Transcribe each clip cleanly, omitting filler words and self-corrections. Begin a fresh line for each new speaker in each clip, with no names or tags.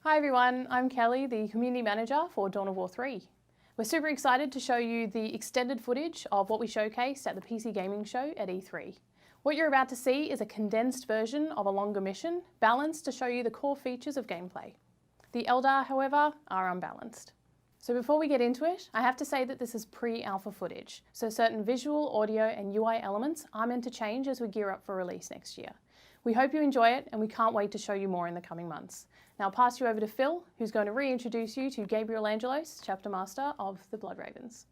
Hi everyone, I'm Kelly, the Community Manager for Dawn of War 3. We're super excited to show you the extended footage of what we showcased at the PC Gaming Show at E3. What you're about to see is a condensed version of a longer mission, balanced to show you the core features of gameplay. The Eldar, however, are unbalanced. So before we get into it, I have to say that this is pre-alpha footage, so certain visual, audio and UI elements are meant to change as we gear up for release next year. We hope you enjoy it and we can't wait to show you more in the coming months. Now I'll pass you over to Phil, who's going to reintroduce you to Gabriel Angelos, Chapter Master of the Blood Ravens.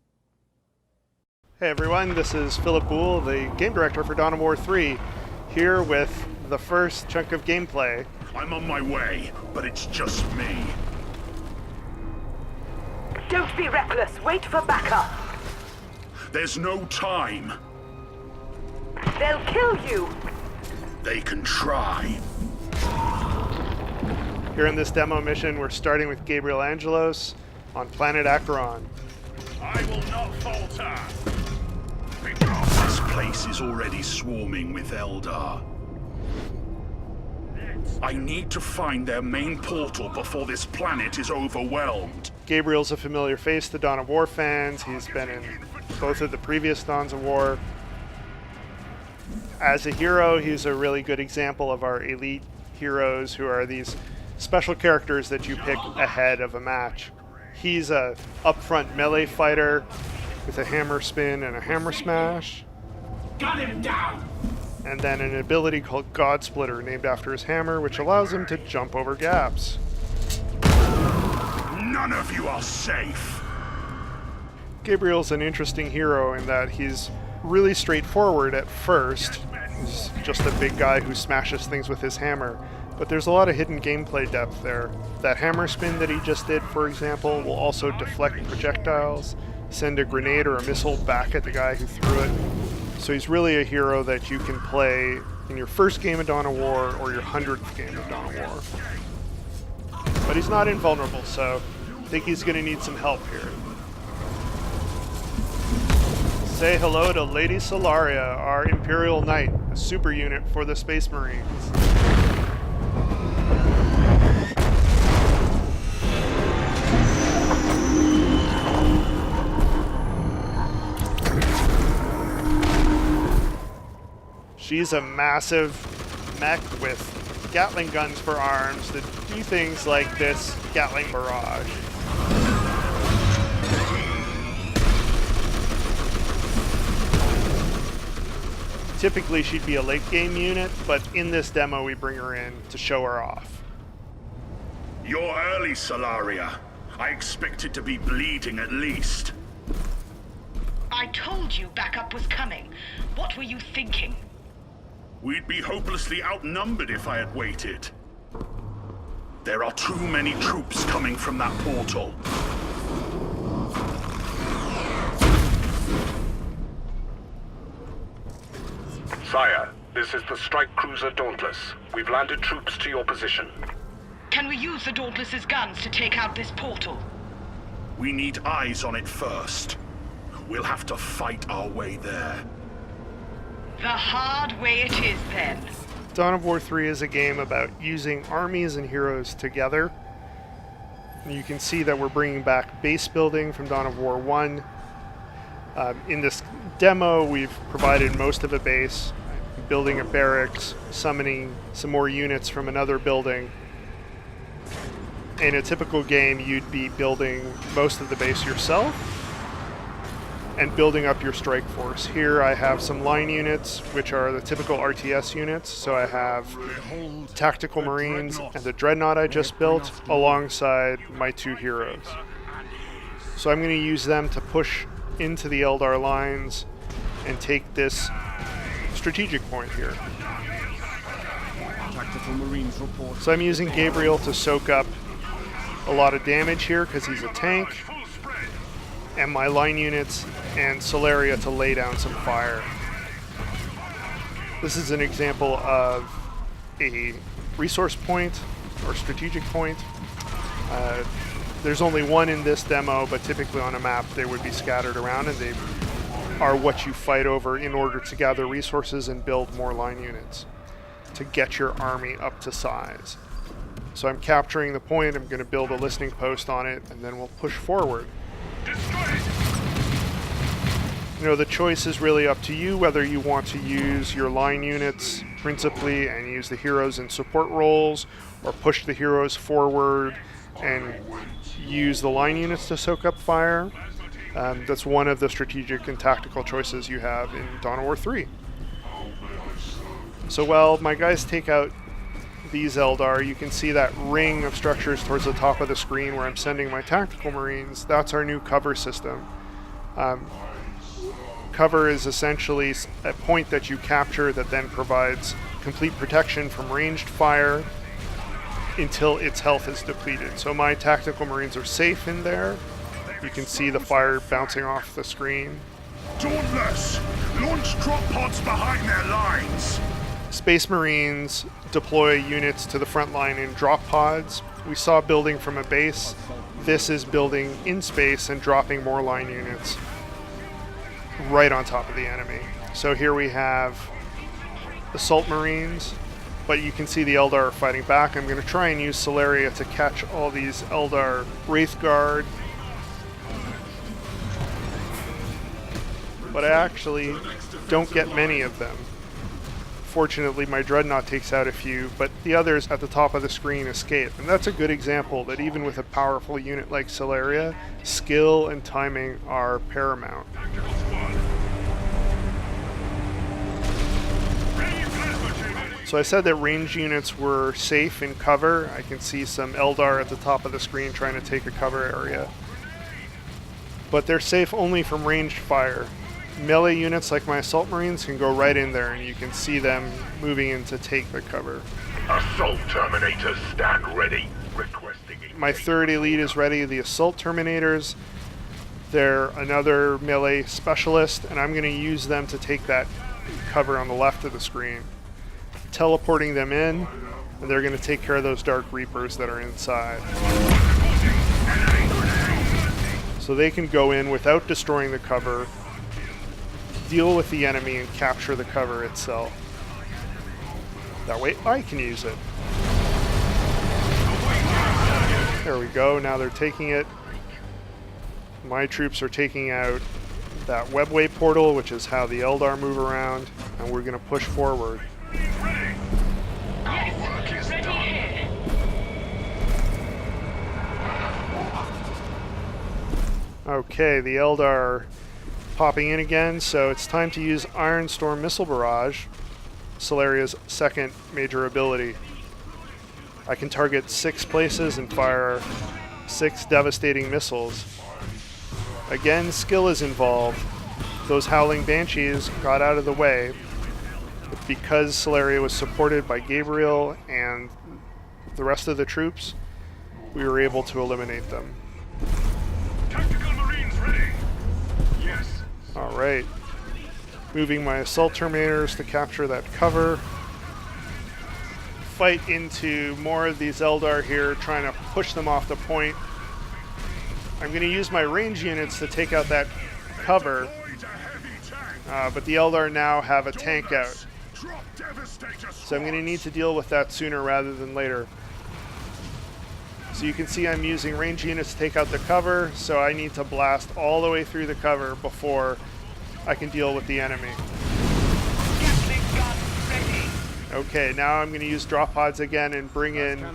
Hey everyone, this is Philip Boole, the Game Director for Dawn of War 3, here with the first chunk of gameplay.
I'm on my way, but it's just me.
Don't be reckless, wait for backup.
There's no time.
They'll kill you.
They can try.
Here in this demo mission, we're starting with Gabriel Angelos on planet Acheron.
I will not falter. This place is already swarming with Eldar. I need to find their main portal before this planet is overwhelmed.
Gabriel's a familiar face to Dawn of War fans. He's been in both of the previous Dawns of War. As a hero, he's a really good example of our elite heroes, who are these special characters that you pick ahead of a match. He's a upfront melee fighter with a hammer spin and a hammer smash.
Got him down!
And then an ability called God Splitter, named after his hammer, which allows him to jump over gaps.
None of you are safe.
Gabriel's an interesting hero in that he's really straightforward at first. He's just a big guy who smashes things with his hammer. But there's a lot of hidden gameplay depth there. That hammer spin that he just did, for example, will also deflect projectiles, send a grenade or a missile back at the guy who threw it. So he's really a hero that you can play in your first game of Dawn of War or your 100th game of Dawn of War. But he's not invulnerable, so I think he's going to need some help here. Say hello to Lady Solaria, our Imperial Knight, a super unit for the Space Marines. She's a massive mech with Gatling guns for arms that do things like this Gatling barrage. Typically she'd be a late game unit, but in this demo we bring her in to show her off.
You're early, Solaria. I expected to be bleeding at least.
I told you backup was coming. What were you thinking?
We'd be hopelessly outnumbered if I had waited. There are too many troops coming from that portal.
Sire, this is the strike cruiser Dauntless. We've landed troops to your position.
Can we use the Dauntless's guns to take out this portal?
We need eyes on it first. We'll have to fight our way there.
The hard way it is, then.
Dawn of War 3 is a game about using armies and heroes together. And you can see that we're bringing back base building from Dawn of War 1. In this demo, we've provided most of a base, building a barracks, summoning some more units from another building. In a typical game, you'd be building most of the base yourself and building up your strike force. Here I have some line units, which are the typical RTS units. So I have tactical marines and the dreadnought I just built alongside my two heroes. So I'm going to use them to push into the Eldar lines and take this strategic point here. So I'm using Gabriel to soak up a lot of damage here because he's a tank, and my line units and Solaria to lay down some fire. This is an example of a resource point or strategic point. There's only one in this demo, but typically on a map they would be scattered around, and they are what you fight over in order to gather resources and build more line units to get your army up to size. So I'm capturing the point, I'm going to build a listening post on it, and then we'll push forward. You know, the choice is really up to you whether you want to use your line units principally and use the heroes in support roles, or push the heroes forward and use the line units to soak up fire. That's one of the strategic and tactical choices you have in Dawn of War 3. So while my guys take out these Eldar, you can see that ring of structures towards the top of the screen where I'm sending my tactical marines. That's our new cover system. Cover is essentially a point that you capture that then provides complete protection from ranged fire until its health is depleted. So my tactical marines are safe in there. You can see the fire bouncing off the screen.
Dauntless! Launch drop pods behind their lines!
Space Marines deploy units to the front line in drop pods. We saw building from a base. This is building in space and dropping more line units right on top of the enemy. So here we have Assault Marines, but you can see the Eldar are fighting back. I'm going to try and use Solaria to catch all these Eldar Wraith Guard. But I actually don't get many of them. Fortunately, my Dreadnought takes out a few, but the others at the top of the screen escape. And that's a good example that even with a powerful unit like Solaria, skill and timing are paramount. So I said that ranged units were safe in cover. I can see some Eldar at the top of the screen trying to take a cover area. But they're safe only from ranged fire. Melee units like my Assault Marines can go right in there and you can see them moving in to take the cover.
Assault Terminators stand ready. Requesting
My third elite is ready, the Assault Terminators. They're another melee specialist, and I'm going to use them to take that cover on the left of the screen. Teleporting them in, and they're going to take care of those Dark Reapers that are inside. So they can go in without destroying the cover, deal with the enemy, and capture the cover itself. That way I can use it. There we go, now they're taking it. My troops are taking out that webway portal, which is how the Eldar move around, and we're going to push forward. Okay, the Eldar are popping in again, so it's time to use Iron Storm Missile Barrage, Solaria's second major ability. I can target 6 places and fire 6 devastating missiles. Again, skill is involved. Those Howling Banshees got out of the way, but because Solaria was supported by Gabriel and the rest of the troops, we were able to eliminate them.
Tactical Marines ready! Yes.
Alright. Moving my Assault Terminators to capture that cover. Fight into more of these Eldar here, trying to push them off the point. I'm going to use my range units to take out that cover, but the Eldar now have a tank out. So I'm going to need to deal with that sooner rather than later. So you can see I'm using range units to take out the cover, so I need to blast all the way through the cover before I can deal with the enemy. Okay, now I'm going to use drop pods again and bring in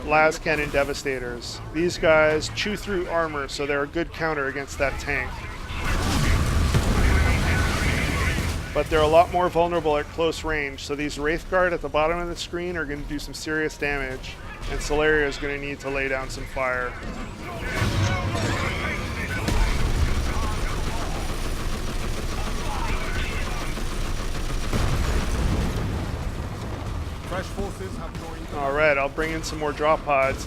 las cannon devastators. These guys chew through armor, so they're a good counter against that tank. But they're a lot more vulnerable at close range, so these Wraith Guard at the bottom of the screen are going to do some serious damage, and Solaria is going to need to lay down some fire. Alright, I'll bring in some more drop pods.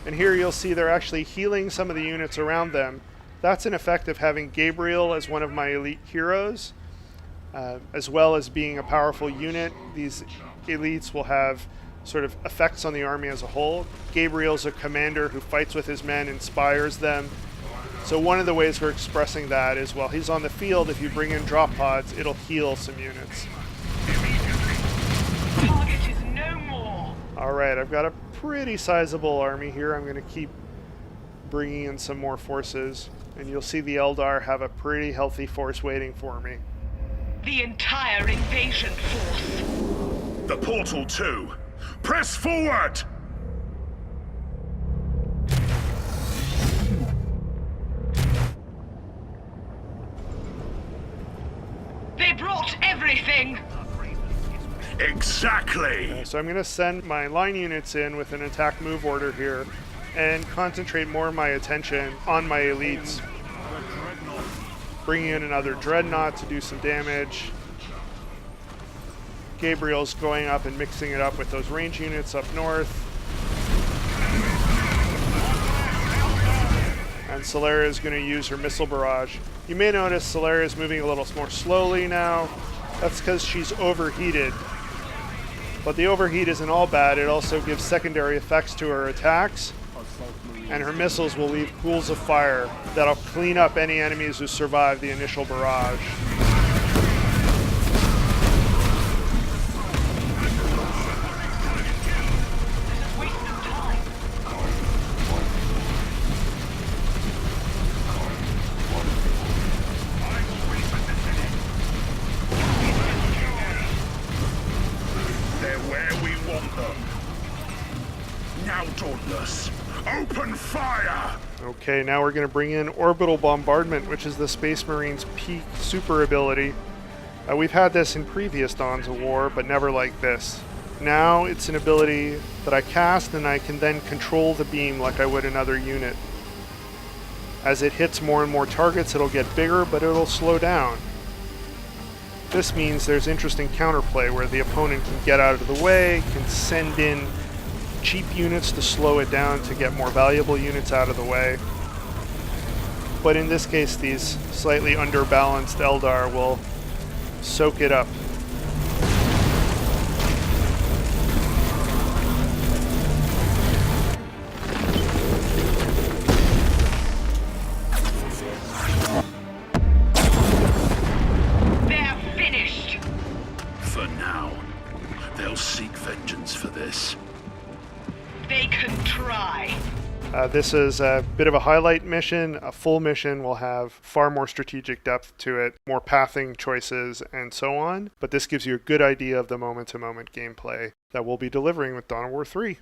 And here you'll see they're actually healing some of the units around them. That's an effect of having Gabriel as one of my elite heroes, as well as being a powerful unit. These elites will have sort of effects on the army as a whole. Gabriel's a commander who fights with his men, inspires them. So one of the ways we're expressing that is while he's on the field, if you bring in drop pods, it'll heal some units. Alright, I've got a pretty sizable army here. I'm going to keep bringing in some more forces, and you'll see the Eldar have a pretty healthy force waiting for me.
The entire invasion force.
The portal too. Press forward!
They brought everything!
Exactly!
So I'm going to send my line units in with an attack move order here and concentrate more of my attention on my elites. Bringing in another dreadnought to do some damage. Gabriel's going up and mixing it up with those range units up north. And Solera is going to use her missile barrage. You may notice Solera is moving a little more slowly now. That's because she's overheated. But the overheat isn't all bad. It also gives secondary effects to her attacks. And her missiles will leave pools of fire that'll clean up any enemies who survive the initial barrage.
They're where we want them. Now, Dauntless, open fire!
Okay, now we're going to bring in Orbital Bombardment, which is the Space Marine's peak super ability. We've had this in previous Dawns of War, but never like this. Now it's an ability that I cast and I can then control the beam like I would another unit. As it hits more and more targets, it'll get bigger, but it'll slow down. This means there's interesting counterplay where the opponent can get out of the way, can send in cheap units to slow it down to get more valuable units out of the way. But in this case, these slightly underbalanced Eldar will soak it up.
They're finished!
For now, they'll seek vengeance for this.
They can try.
This is a bit of a highlight mission. A full mission will have far more strategic depth to it, more pathing choices, and so on. But this gives you a good idea of the moment-to-moment gameplay that we'll be delivering with Dawn of War 3.